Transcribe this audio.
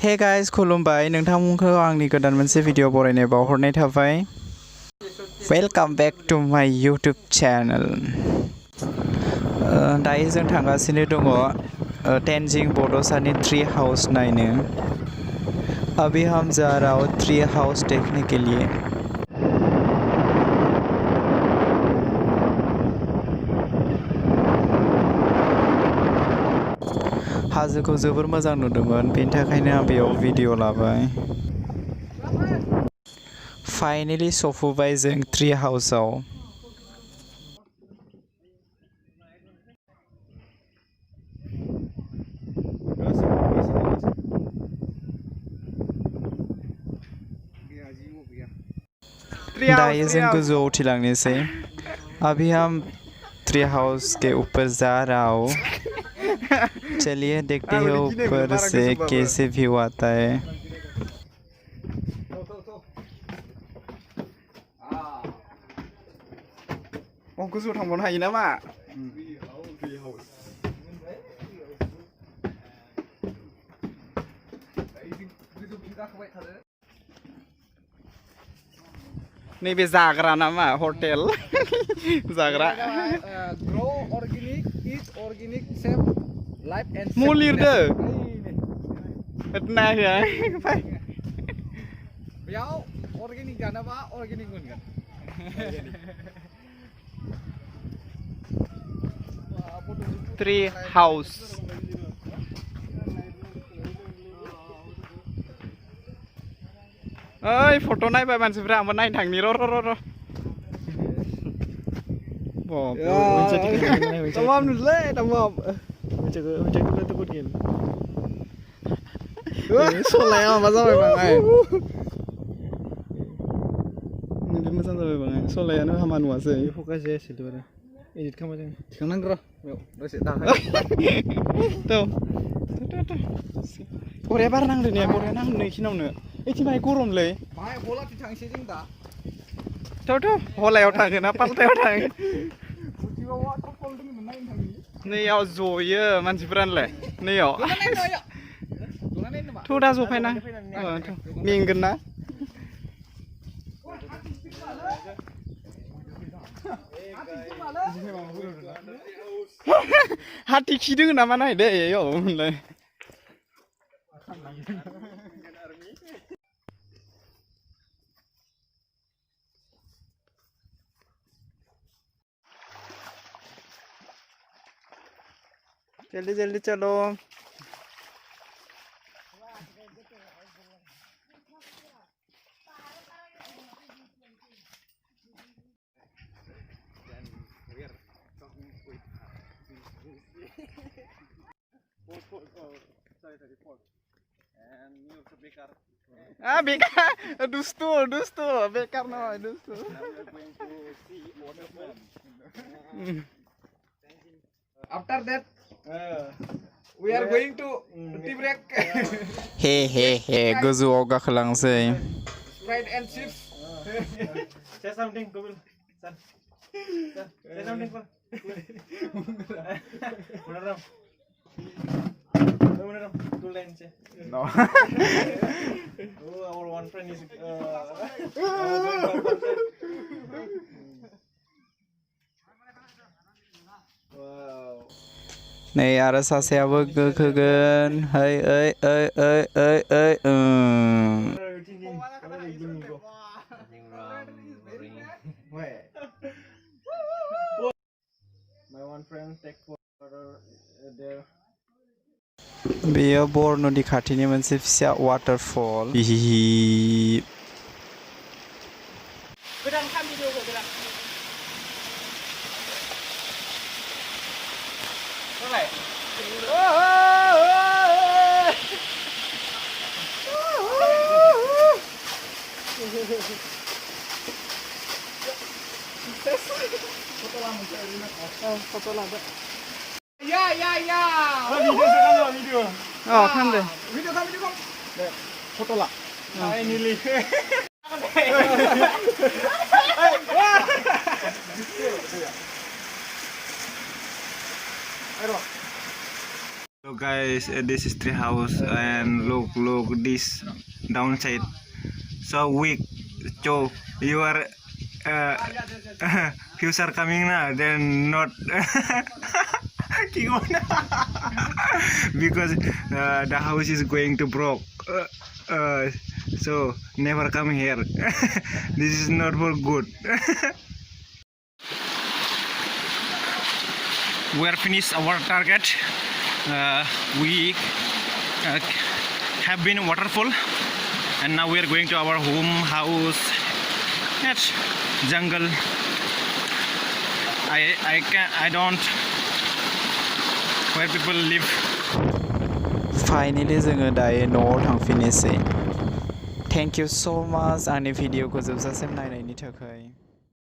Hey guys, खुलुमबाय नोंथांमोनखौ आंनि गोदान मोनसे भिडिअ बरायनाय बावहरनाय थाबाय। Welcome back to my YouTube channel. दायो जों थांगासिनो दङ तेनजिं बड'सानि ट्री हाउस नायनो। अभी हम जा रहा हूँ ट्री हाउस देखने के लिए। हाजोखौ जोबोर मोजां नुदोंमोन, बेनि थाखायनो आं बेयाव भिडिअ लाबाय। फाइनेलि सफैबाय जों ट्री हाउसआव। दायो जों गोजौआव उथिलांनोसै। अभी हम ट्री हाउस के ऊपर जा रहा हूँ। चलिए देखते हैं ऊपर से कैसे व्यू आता है। गोजौआव थांबावनो हायो नामा? नैबे जाग्रा नामा हटेल जाग्रा grow organic eat organic safe life and मुलिरदो नाया फाय बेयाव अर्गेनिक जानोबा अर्गेनिक मोनगोन। ट्री हाउस ओइ फट' नायबाय मानसिफ्रा आंबो नायनो थांनि र' tamam नुलै tamam Menjaga tukut gin. Soleh apa sampai bangai. Ini masa sampai bangai. Soleh anu hama nuasa. Fokus aja situ ada. Edit kamu aja. Jangan roh. Yuk, resik tahan. Tuh. Korea bar nang dene, Korea nang नै खिनावनो. ओइथिं bye गरमलै. Bye हला थांसै जों दा. थ' हलायाव थाङो ना पालटायाव थाङो? बुटियाव waterfall दंमोन नायनो थांनि। नैयाव जयो मानसिफोरानोलाय नैयाव थ' दा जफायना मेंगोन ना हाथि खिदों नामा नायदे याव होनलाय जल्दी जल्दी चलो बेकार दुस्तु बेकार नङा दुस्तु After that we are going to tea break. हे गोजौआव गाखोलांसै Sprite and chips. Say something, Kubil. Say something, Kubil. Two lines. No. Oh, our one friend is. Wow. नै आरो सासेयाबो गोखोगोन ओइ My one friend take photo there. बेयो बर नदि खाथिनि मोनसे फिसा वाटारफल गोदान खाम भिडिअखौ गोदान जाबाय Foto lah. Ya. Video. Oh, kan deh. Video kam. Foto lah. Hai Nili. guys, this is tree house and look this downside so weak. So you are future coming now, then not because the house is going to broke. So never come here. This is not for good. We are finished our target. We have been waterfall, and now we are going to our home house at jungle. I don't where people live. Finally जोङो दायो न'आव थांफिननोसै. Thank you so much आंनि भिडिअखौ जोबजासिम नायनायनि थाखाय.